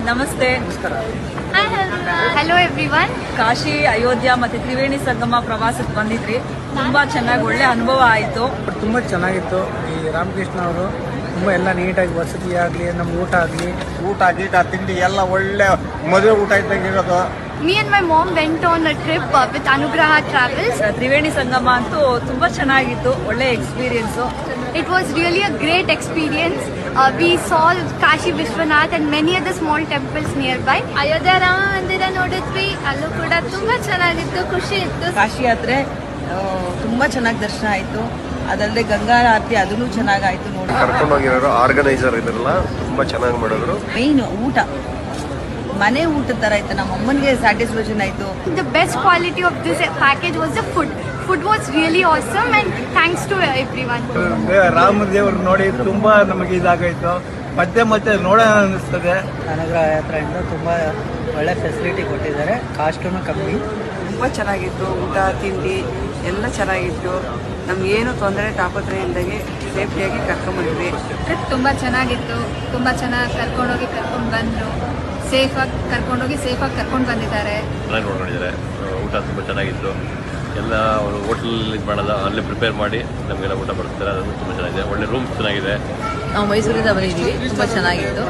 ನಮಸ್ತೆ. Hello everyone. Kashi, Ayodhya ಮತ್ತೆ ತ್ರಿವೇಣಿ ಸಂಗಮ ಪ್ರವಾಸಕ್ಕೆ ಬಂದಿದ್ರಿ. ತುಂಬಾ ಚೆನ್ನಾಗಿ ಒಳ್ಳೆ ಅನುಭವ ಆಯ್ತು. ತುಂಬಾ ಚೆನ್ನಾಗಿತ್ತು. ಈ ರಾಮಕೃಷ್ಣ ಅವರು ತುಂಬಾ ಎಲ್ಲ ನೀಟಾಗಿ ವಸತಿ ಆಗ್ಲಿ, ನಮ್ಮ ಊಟ ಆಗ್ಲಿ, ಗೀಟ ತಿಂಡಿ ಎಲ್ಲ ಒಳ್ಳೆ ಮದುವೆ ಊಟ ಇದ್ದಂಗಿರೋದು. Me and my mom went on a trip with Anugraha Travels. Triveni ಸಂಗಮ ಅಂತೂ ತುಂಬಾ ಚೆನ್ನಾಗಿತ್ತು. ಒಳ್ಳೆ experience. It was really a great experience. We saw Kashi Vishwanath and many other small temples nearby. Ayodhya Rama ಮಂದಿರ ನೋಡಿದ್ವಿ, ಅಲ್ಲೂ ಕೂಡ ತುಂಬಾ ಚೆನ್ನಾಗಿತ್ತು, ಖುಷಿ ಇತ್ತು. ಕಾಶಿ ಯಾತ್ರೆ ತುಂಬಾ ಚೆನ್ನಾಗಿ ದರ್ಶನ ಆಯ್ತು. ಅದಲ್ಲದೆ ಗಂಗಾ ಆರತಿ ಅದನ್ನು ಚೆನ್ನಾಗಾಯ್ತು. ನೋಡಿ ಕರ್ಕೊಂಡು ಹೋಗಿರೋರು ಆರ್ಗನೈಸರ್ ಇದ್ರಲ್ಲ ತುಂಬಾ ಚೆನ್ನಾಗಿ ಮಾಡಿದ್ರು. ಮೈನ್ ಊಟ ಮನೆ ಊಟದ ತರ ಆಯ್ತು. ನಮ್ಮ ಅಮ್ಮನಿಗೆ ಸ್ಯಾಟಿಸ್ಫ್ಯಾಕ್ಷನ್ ಆಯ್ತು. The best quality of this package was the food. Food was really awesome and thanks to everyone. ರಾಮದೇವ್ರು ನೋಡಿ ತುಂಬಾ ನಮಗೆ ಇದಾಗಾಯ್ತು. ಮತ್ತೆ ನೋಡೋಣ ಅನಿಸ್ತದೆ. ಅನುಗ್ರಹ ಯಾತ್ರೆಯಿಂದ ತುಂಬಾ ಒಳ್ಳೆ ಫೆಸಿಲಿಟಿ ಕೊಟ್ಟಿದ್ದಾರೆ. ಕಾಸ್ಟೂ ಕಮ್ಮಿ. ತುಂಬಾ ಚೆನ್ನಾಗಿತ್ತು. ಊಟ ತಿಂಡಿ ಎಲ್ಲ ಚೆನ್ನಾಗಿತ್ತು. ನಮ್ಗೇನು ತೊಂದರೆ ತಾಪತ್ರೆ ಇಲ್ದಾಗೆ ಸೇಫ್ಟಿಯಾಗಿ ಕರ್ಕೊಂಡ್ಬಂದ್ವಿ. ಟ್ರಿಪ್ ತುಂಬಾ ಚೆನ್ನಾಗಿತ್ತು. ತುಂಬಾ ಚೆನ್ನಾಗಿ ಕರ್ಕೊಂಡೋಗಿ ಕರ್ಕೊಂಡು ಬಂದ್ರು. ಸೇಫಾಗಿ ಕರ್ಕೊಂಡೋಗಿ ಸೇಫಾಗಿ ಕರ್ಕೊಂಡು ಬಂದಿದ್ದಾರೆ. ಚೆನ್ನಾಗಿ ನೋಡ್ಕೊಂಡಿದ್ದಾರೆ. ಊಟ ತುಂಬ ಚೆನ್ನಾಗಿತ್ತು. ಎಲ್ಲ ಅವರು ಹೋಟೆಲ್ ಇದು ಮಾಡೋದ ಅಲ್ಲೇ ಪ್ರಿಪೇರ್ ಮಾಡಿ ನಮಗೆಲ್ಲ ಊಟ ಬಡಿಸ್ತಾರೆ. ಅದನ್ನು ತುಂಬ ಚೆನ್ನಾಗಿದೆ. ಒಳ್ಳೆ ರೂಮ್ ಚೆನ್ನಾಗಿದೆ. ನಾವು ಮೈಸೂರಿಂದ ಬಂದಿದ್ದೀವಿ. ತುಂಬಾ ಚೆನ್ನಾಗಿತ್ತು.